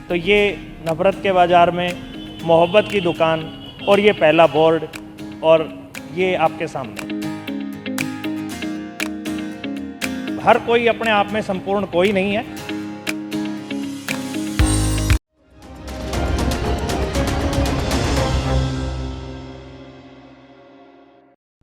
तो ये नफ़रत के बाज़ार में मोहब्बत की दुकान और ये पहला बोर्ड और ये आपके सामने। हर कोई अपने आप में संपूर्ण कोई नहीं है।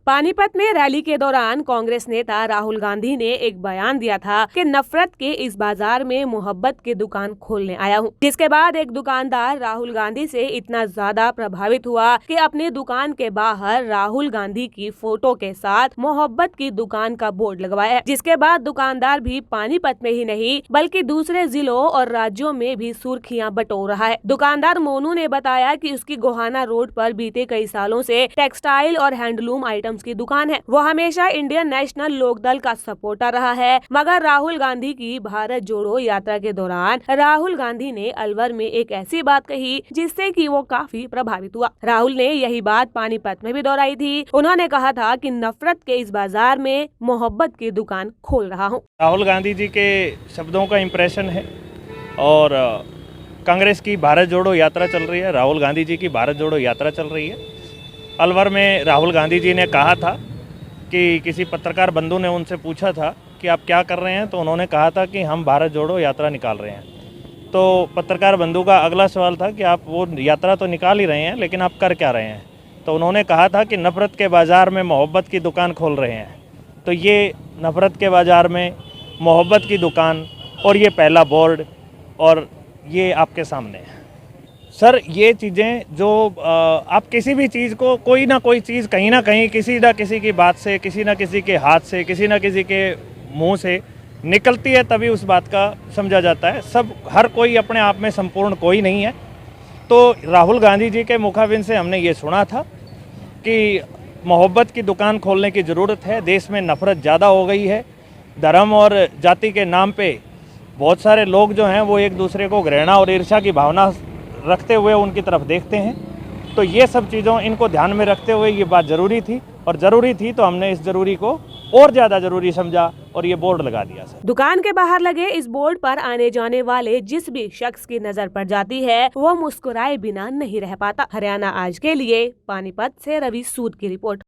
पानीपत में रैली के दौरान कांग्रेस नेता राहुल गांधी ने एक बयान दिया था कि नफरत के इस बाजार में मोहब्बत की दुकान खोलने आया हूं। जिसके बाद एक दुकानदार राहुल गांधी से इतना ज्यादा प्रभावित हुआ कि अपनी दुकान के बाहर राहुल गांधी की फोटो के साथ मोहब्बत की दुकान का बोर्ड लगवाया है। जिसके बाद दुकानदार भी पानीपत में ही नहीं बल्कि दूसरे जिलों और राज्यों में भी सुर्खियां बटोर रहा है। दुकानदार मोनू ने बताया कि उसकी गोहाना रोड पर बीते कई सालों से टेक्सटाइल और हैंडलूम आइटम की दुकान है। वो हमेशा इंडियन नेशनल लोकदल का सपोर्टर रहा है, मगर राहुल गांधी की भारत जोड़ो यात्रा के दौरान राहुल गांधी ने अलवर में एक ऐसी बात कही जिससे कि वो काफी प्रभावित हुआ। राहुल ने यही बात पानीपत में भी दोहराई थी। उन्होंने कहा था कि नफरत के इस बाजार में मोहब्बत की दुकान खोल रहा हूँ। राहुल गांधी जी के शब्दों का इम्प्रेशन है और कांग्रेस की भारत जोड़ो यात्रा चल रही है। राहुल गांधी जी की भारत जोड़ो यात्रा चल रही है। अलवर में राहुल गांधी जी ने कहा था कि किसी पत्रकार बंधु ने उनसे पूछा था कि आप क्या कर रहे हैं, तो उन्होंने कहा था कि हम भारत जोड़ो यात्रा निकाल रहे हैं। तो पत्रकार बंधु का अगला सवाल था कि आप वो यात्रा तो निकाल ही रहे हैं, लेकिन आप कर क्या रहे हैं? तो उन्होंने कहा था कि नफ़रत के बाज़ार में मोहब्बत की दुकान खोल रहे हैं। तो ये नफ़रत के बाज़ार में मोहब्बत की दुकान और ये पहला बोर्ड और ये आपके सामने है। सर, ये चीज़ें जो आप किसी भी चीज़ को कोई ना कोई चीज़ कहीं ना कहीं किसी ना किसी की बात से, किसी ना किसी के हाथ से, किसी ना किसी के मुंह से निकलती है, तभी उस बात का समझा जाता है। हर कोई अपने आप में संपूर्ण कोई नहीं है। तो राहुल गांधी जी के मुखाबिन से हमने ये सुना था कि मोहब्बत की दुकान खोलने की ज़रूरत है। देश में नफ़रत ज़्यादा हो गई है। धर्म और जाति के नाम पे बहुत सारे लोग जो हैं वो एक दूसरे को घृणा और ईर्ष्या की भावना रखते हुए उनकी तरफ देखते हैं। तो ये सब चीज़ों इनको ध्यान में रखते हुए ये बात ज़रूरी थी, और ज़रूरी थी तो हमने इस ज़रूरी को और ज़्यादा ज़रूरी समझा और ये बोर्ड लगा दिया। सर, दुकान के बाहर लगे इस बोर्ड पर आने जाने वाले जिस भी शख्स की नजर पड़ जाती है वो मुस्कुराए बिना नहीं रह पाता। हरियाणा आज के लिए पानीपत से रवि सूद की रिपोर्ट।